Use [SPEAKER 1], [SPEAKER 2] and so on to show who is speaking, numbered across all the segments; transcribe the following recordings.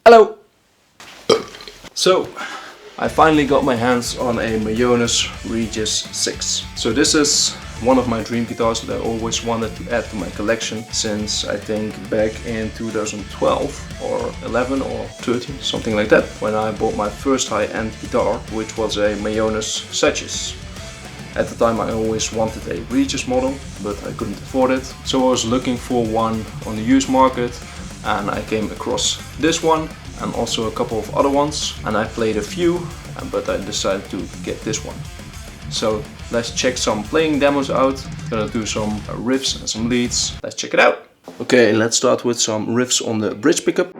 [SPEAKER 1] Hello! So, I finally got my hands on a Mayones Regius 6. So this is one of my dream guitars that I always wanted to add to my collection since I think back in 2012 or 11 or 13, something like that, when I bought my first high-end guitar, which was a Mayones Regius. At the time I always wanted a Regius model, but I couldn't afford it. So I was looking for one on the used market and I came across this one and also a couple of other ones, and I played a few, but I decided to get this one. So let's check some playing demos out. I'm gonna do some riffs and some leads. Let's check it out. Okay, let's start with some riffs on the bridge pickup.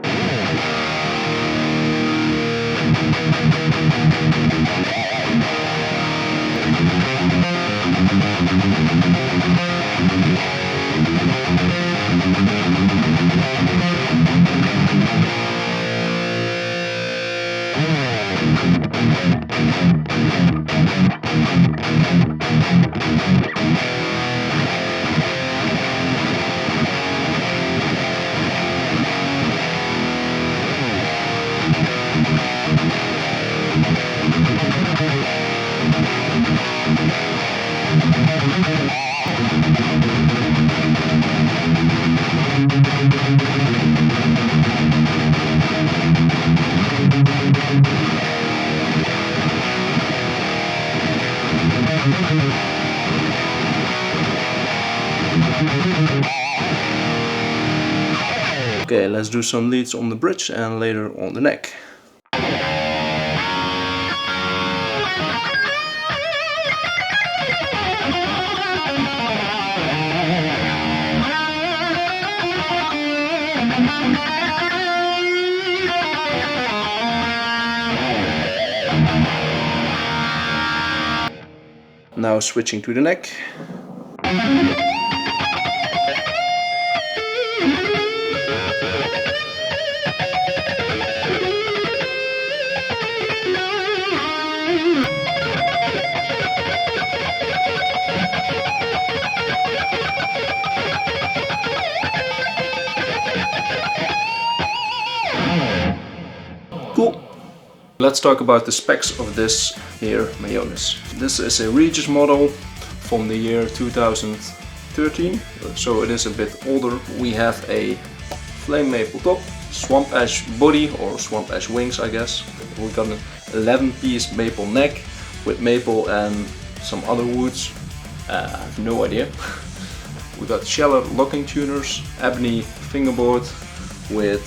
[SPEAKER 1] Okay, let's do some leads on the bridge and later on the neck. Now switching to the neck. Cool. Let's talk about the specs of this here Mayones. This is a Regius model from the year 2013, so it is a bit older. We have a flame maple top, swamp ash body or swamp ash wings, I guess. We got an 11-piece maple neck with maple and some other woods. I have no idea. We got shallow locking tuners, ebony fingerboard with,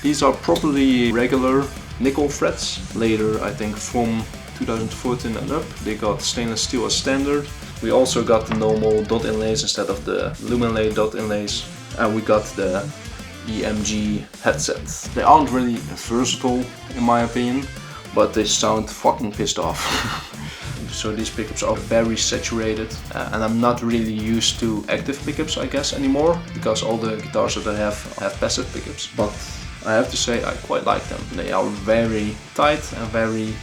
[SPEAKER 1] these are probably regular nickel frets. Later, I think from 2014 and up, they got stainless steel as standard. We also got the normal dot inlays instead of the luminlay dot inlays, and we got the EMG headsets. They aren't really versatile in my opinion, but they sound fucking pissed off. So these pickups are very saturated, and I'm not really used to active pickups, I guess, anymore, because all the guitars that I have passive pickups. But I have to say I quite like them. They are very tight and very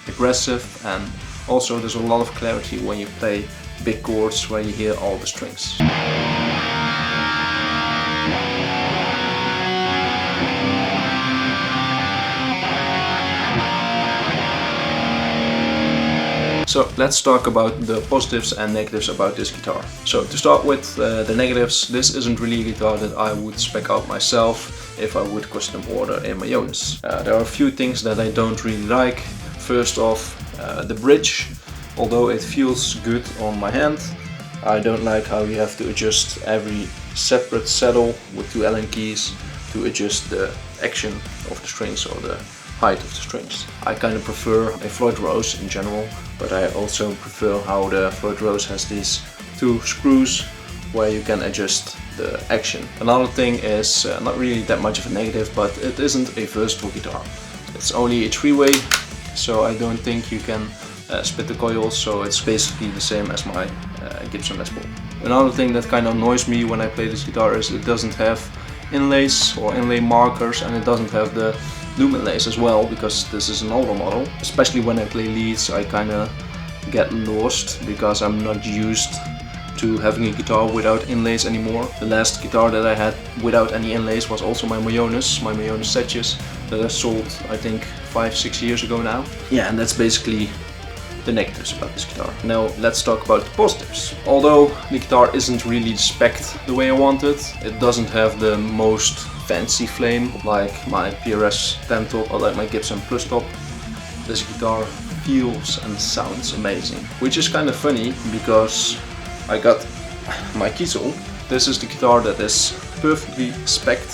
[SPEAKER 1] aggressive, and also there's a lot of clarity when you play big chords where you hear all the strings. So let's talk about the positives and negatives about this guitar. So to start with the negatives, this isn't really a guitar that I would spec out myself if I would custom order a Mayones. There are a few things that I don't really like. First off, the bridge. Although it feels good on my hand, I don't like how you have to adjust every separate saddle with 2 Allen keys to adjust the action of the strings or the height of the strings. I kind of prefer a Floyd Rose in general, but I also prefer how the Floyd Rose has these 2 screws where you can adjust the action. Another thing is not really that much of a negative, but it isn't a versatile guitar. It's only a 3-way, so I don't think you can split the coils, so it's basically the same as my Gibson Les Paul. Another thing that kind of annoys me when I play this guitar is it doesn't have inlays or inlay markers, and it doesn't have the luminlays as well, because this is an older model. Especially when I play leads, I kind of get lost because I'm not used to having a guitar without inlays anymore. The last guitar that I had without any inlays was also my Mayones Regius that I sold, I think, 5-6 years ago now. Yeah, and that's basically the negatives about this guitar. Now let's talk about the positives. Although the guitar isn't really spec'd the way I wanted, it doesn't have the most fancy flame like my PRS 10 top or like my Gibson Plus top. This guitar feels and sounds amazing, which is kind of funny because I got my Kiesel. This is the guitar that is perfectly spec'd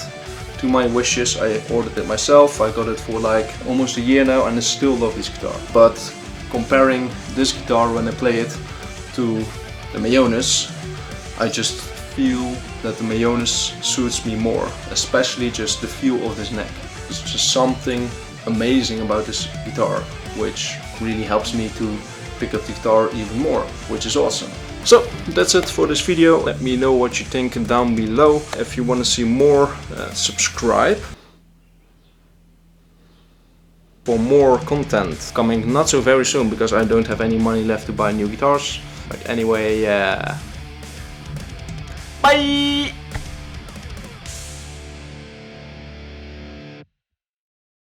[SPEAKER 1] to my wishes. I ordered it myself. I got it for like almost a year now and I still love this guitar. But comparing this guitar when I play it to the Mayones, I just feel that the Mayones suits me more, especially just the feel of this neck. There's just something amazing about this guitar, which really helps me to pick up the guitar even more, which is awesome. So that's it for this video. Let me know what you think down below. If you want to see more, subscribe for more content coming not so very soon because I don't have any money left to buy new guitars. But anyway, bye!